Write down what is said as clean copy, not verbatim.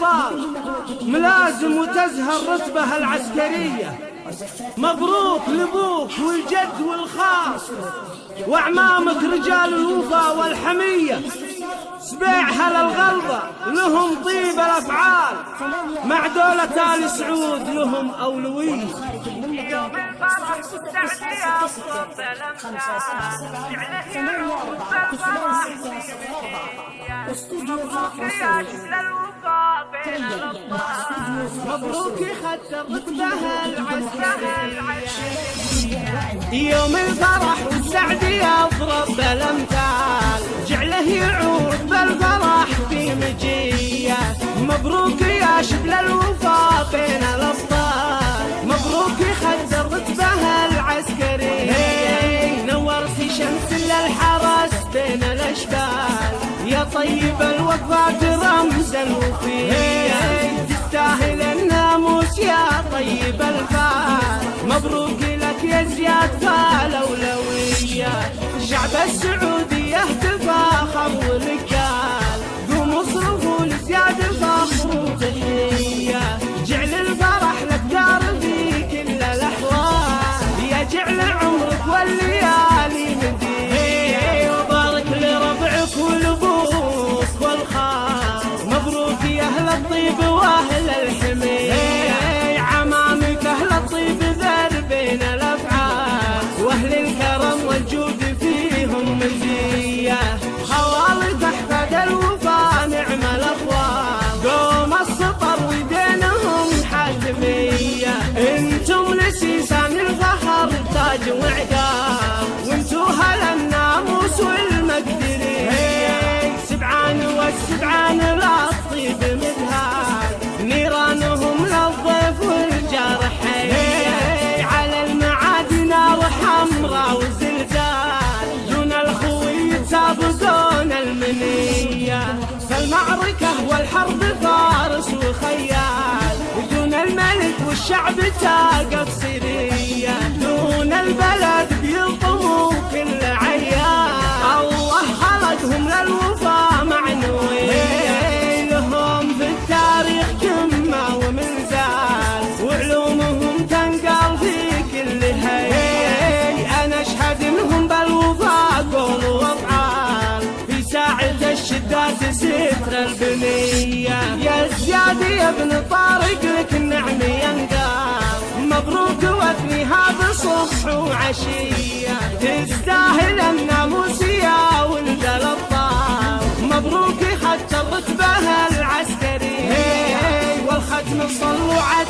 الأبطال ملازم وتزهى الرتبة العسكرية. مبروك لابوك والجد والخال وأعمامك رجال الوفا والحمية. سبيع هلا الغلبة لهم طيب الأفعال، مع دولة آل سعود لهم أولوية. يوم الفرح والسعد يا صوت الأمثال، جعله يعود بالفرح مبروك يا شكل الوفا بين الأبطال، مبروك خدت الرتبة العسكرية. يوم الفرح والسعد يضرب بالأمثال، جعله يعود بالفرح في مجية. مبروك يا شبل الوفا بين الأبطال، مبروك خدت الرتبة العسكرية. نورتي شمس للحرس بين الأشبال، يا طيب الوفاة رمز الوفية. تستاهل الناموس يا طيب الفال، مبروك لك يا زياد فالأولوية. الشعب السعودي يهتف فخر ورجال، قوموا اصرفوا لزياد فخر وتحية. جعل الفرح لك دار في كل الأحوال، يا جعل عمرك والليالي مدية. وبارك لربعك ولابوك والخال، مبروك يا أهل الطيب وأهل الحمية. عمامك أهل الطيب ذربين الأفعال، وأهل الكرم والجود فيهم مزية. خوالد أحفاد الوفا نعم الأخوان، قوم السطر ودينهم حاتمية. انتم لسيسان الفخر تاج وعقاب، وانتو هلا الناموس والمقدرية. سبعان والسبعان للطيب مذهاب، نيرانهم للضيف والجرح حي. على المعاد نار حمراء وزلزال، دون الخوي يتسابقون المنية. فالمعركة والحرب فارس وخيال، دون الملك والشعب تاقف سرية. دون البلد بيلطموا كل عيال، الله خلقهم للوفا معنوية. لهم في التاريخ قمة ومنزال، وعلومهم تنقل في كل هي. أنا أشهد إنهم بالوفا قول وأفعال، في ساعة الشدات ستر البنية. يا زياد يا ابن طارق لك النعم ينقال، مبروك وثني هذا صبح وعشية. تستاهل الناموس يا ولد الأبطال، مبروك خدت الرتبة العسكرية. والختم صلوا على